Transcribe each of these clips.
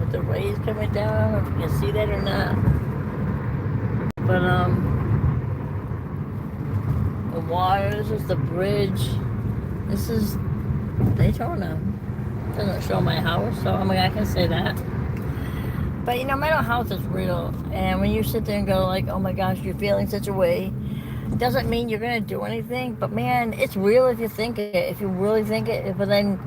with the rays coming down, if you can see that or not. But the water, this is the bridge. This is Daytona. Doesn't show my house, so I can say that. But mental health is real, and when you sit there and go like, oh my gosh, you're feeling such a way, it doesn't mean you're gonna do anything. But man, it's real if you think it. If you really think it, but then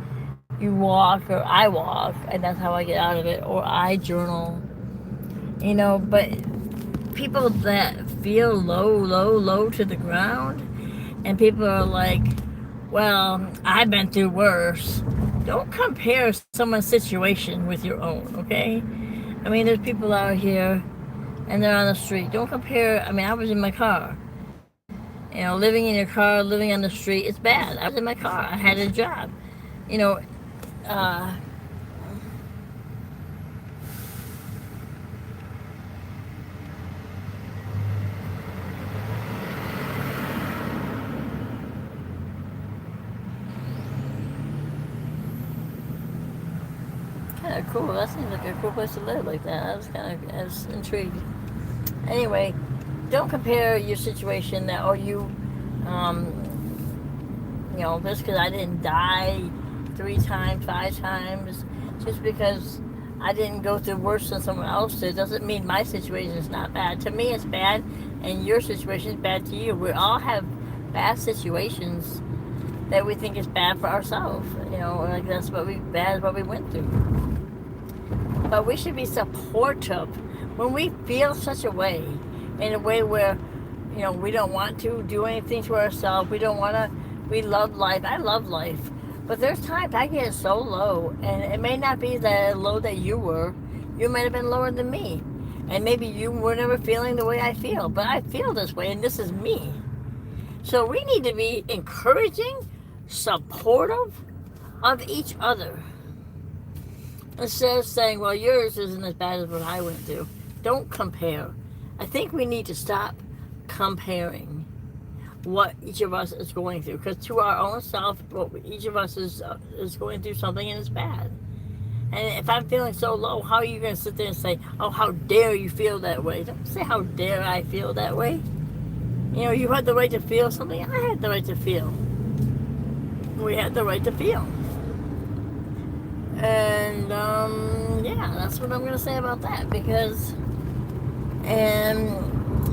you walk, or I walk, and that's how I get out of it, or I journal. But people that feel low, low, low to the ground, and people are like, well, I've been through worse. Don't compare someone's situation with your own, okay? There's people out here and they're on the street. Don't compare. I was in my car. Living in your car, living on the street, it's bad. I was in my car. I had a job. You know, uh, kind of cool. That seems like a cool place to live like that. I was intrigued. Anyway, don't compare your situation that, um, just because I didn't die 3 times, 5 times, just because I didn't go through worse than someone else did, doesn't mean my situation is not bad. To me, it's bad, and your situation is bad to you. We all have bad situations that we think is bad for ourselves. Like bad is what we went through. But we should be supportive when we feel such a way, in a way where, we don't want to do anything to ourselves. We love life. I love life. But there's times I get so low, and it may not be the low that you were. You might have been lower than me. And maybe you were never feeling the way I feel. But I feel this way, and this is me. So we need to be encouraging, supportive of each other. Instead of saying, well, yours isn't as bad as what I went through. Don't compare. I think we need to stop comparing what each of us is going through. Because to our own self, each of us is going through something, and it's bad. And if I'm feeling so low, how are you going to sit there and say, oh, how dare you feel that way? Don't say, how dare I feel that way. You had the right to feel something. I had the right to feel. We had the right to feel. And, yeah, that's what I'm going to say about that. Because,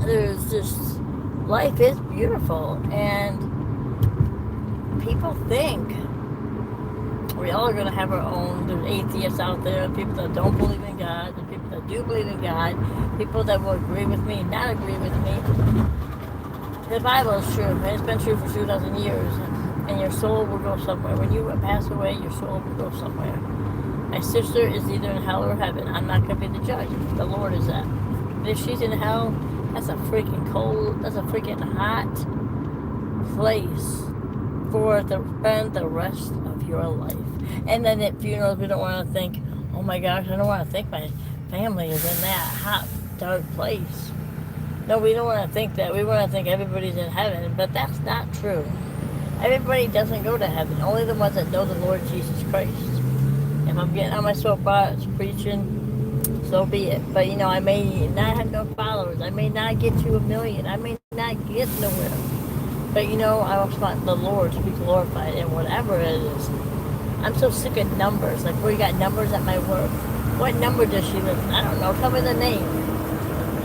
there's just, life is beautiful. And people think we all are going to have our own. There's atheists out there, people that don't believe in God, there's people that do believe in God, people that will agree with me, not agree with me. The Bible is true, and it's been true for 2,000 years. And your soul will go somewhere. When you pass away, your soul will go somewhere. My sister is either in hell or heaven. I'm not going to be the judge. The Lord is that. But if she's in hell, that's a freaking cold, that's a freaking hot place for to spend the rest of your life. And then at funerals, we don't want to think, oh my gosh, I don't want to think my family is in that hot, dark place. No, we don't want to think that. We want to think everybody's in heaven, but that's not true. Everybody doesn't go to heaven. Only the ones that know the Lord Jesus Christ. If I'm getting on my soapbox preaching, so be it. But I may not have no followers. I may not get to 1 million. I may not get nowhere. But I also want the Lord to be glorified in whatever it is. I'm so sick of numbers. Like, we got numbers at my work. What number does she live in? I don't know. Tell me the name.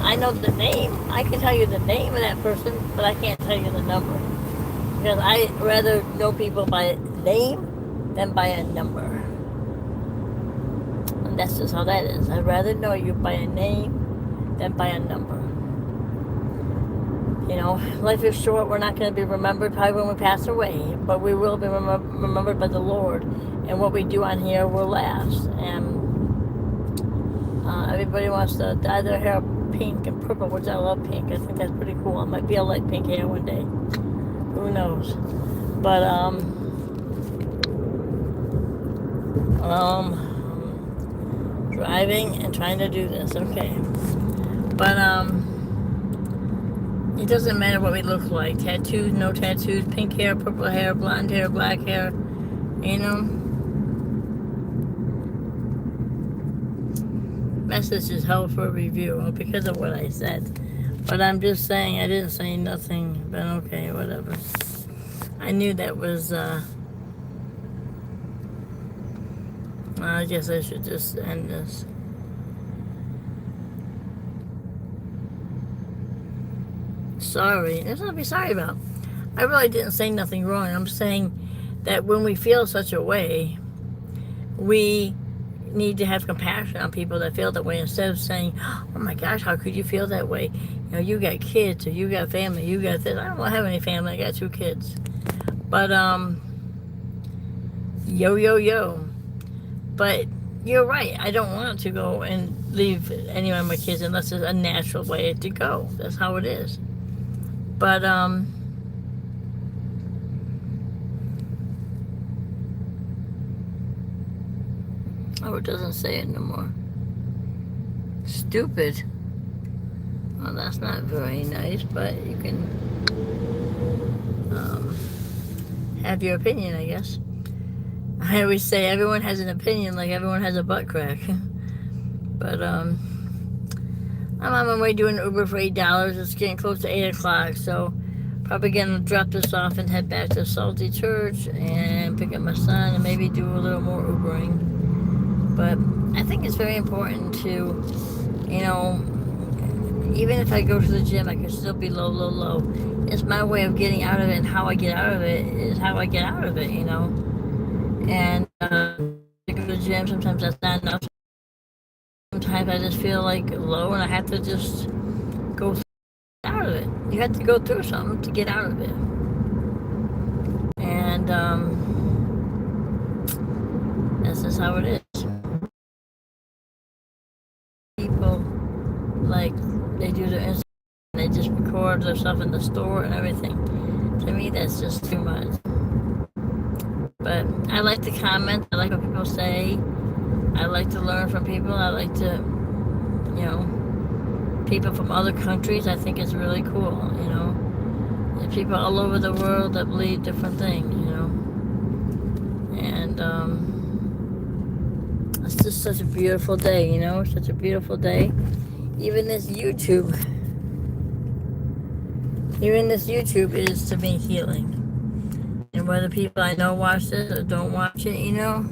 I know the name. I can tell you the name of that person, but I can't tell you the number. Because I rather know people by name than by a number. And that's just how that is. I'd rather know you by a name than by a number. Life is short. We're not going to be remembered probably when we pass away. But we will be remembered by the Lord. And what we do on here will last. And everybody wants to dye their hair pink and purple, which I love pink. I think that's pretty cool. I might be a light pink hair one day. Who knows? But, driving and trying to do this, okay. But, it doesn't matter what we look like. Tattoos, no tattoos, pink hair, purple hair, blonde hair, black hair, message is held for review because of what I said. But I'm just saying I didn't say nothing, but okay, whatever. I knew that was, I guess I should just end this. Sorry. There's nothing to be sorry about. I really didn't say nothing wrong. I'm saying that when we feel such a way, we need to have compassion on people that feel that way instead of saying, oh my gosh, how could you feel that way? You know, you got kids or you got family, you got this. I don't have any family. I got 2 kids. But, yo. But you're right. I don't want to go and leave any of my kids unless it's a natural way to go. That's how it is. But, oh, it doesn't say it no more. Stupid. Well, that's not very nice, but you can have your opinion, I guess. I always say everyone has an opinion like everyone has a butt crack. But, I'm on my way doing Uber for $8. It's getting close to 8 o'clock, so probably gonna drop this off and head back to Salty Church and pick up my son and maybe do a little more Ubering. But I think it's very important to, you know, even if I go to the gym, I can still be low. It's my way of getting out of it, and how I get out of it is how I get out of it, you know. And to go to the gym, sometimes that's not enough. Sometimes I just feel like low, and I have to just go out of it. You have to go through something to get out of it. And that's just how it is. People, like, they do their Instagram, they just record their stuff in the store and everything. To me, that's just too much. But I like to comment. I like what people say. I like to learn from people. I like to, you know, people from other countries. I think it's really cool, you know. There's people all over the world that believe different things, you know. And it's just such a beautiful day, you know. Such a beautiful day. Even this YouTube is to me healing. And whether people I know watch this or don't watch it, you know.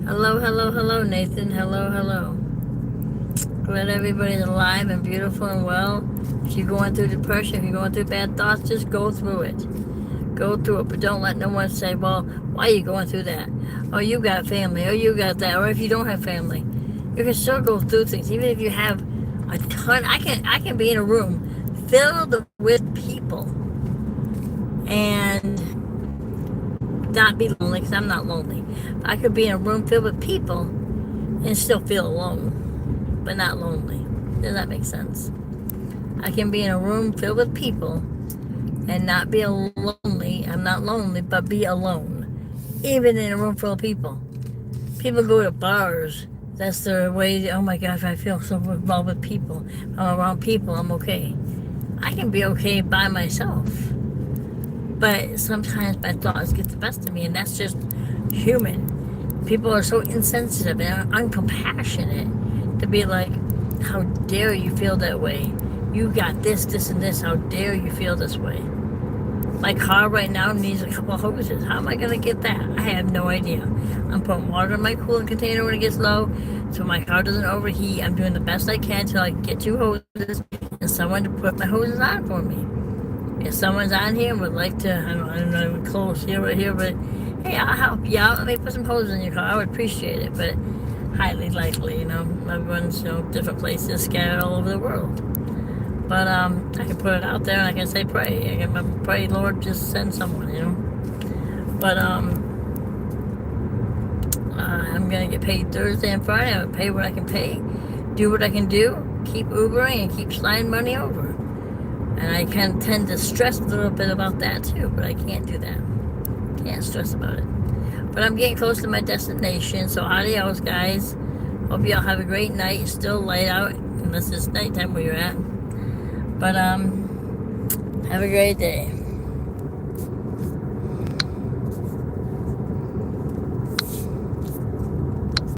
Hello, Nathan. Hello. Glad everybody's alive and beautiful and well. If you're going through depression, if you're going through bad thoughts, just go through it. Go through it, but don't let no one say, well, why are you going through that? Oh, you got family, or you got that, or if you don't have family. You can still go through things, even if you have a ton. I can be in a room filled with people and not be lonely, because I'm not lonely. I could be in a room filled with people and still feel alone, but not lonely. Does that make sense? I can be in a room filled with people and not be lonely. I'm not lonely, but be alone. Even in a room full of people. People go to bars. That's their way. Oh my gosh, I feel so involved with people. I'm around people, I'm okay. I can be okay by myself. But sometimes my thoughts get the best of me, and that's just human. People are so insensitive and uncompassionate to be like, how dare you feel that way? You got this, and this. How dare you feel this way? My car right now needs a couple of hoses. How am I going to get that? I have no idea. I'm putting water in my coolant container when it gets low so my car doesn't overheat. I'm doing the best I can till I can get 2 hoses and someone to put my hoses on for me. If someone's on here and would like to, I don't know, close here, right here, but hey, I'll help you out. Let me put some hoses in your car. I would appreciate it, but highly likely, you know, everyone's, you know, different places scattered all over the world. But I can put it out there and I can say pray. I can pray, Lord, just send someone, you know. But I'm gonna get paid Thursday and Friday. I'm gonna pay what I can pay, do what I can do, keep Ubering and keep sliding money over. And I can tend to stress a little bit about that too, but I can't do that. Can't stress about it. But I'm getting close to my destination, so adios, guys. Hope y'all have a great night. It's still light out, unless it's nighttime where you're at. But have a great day.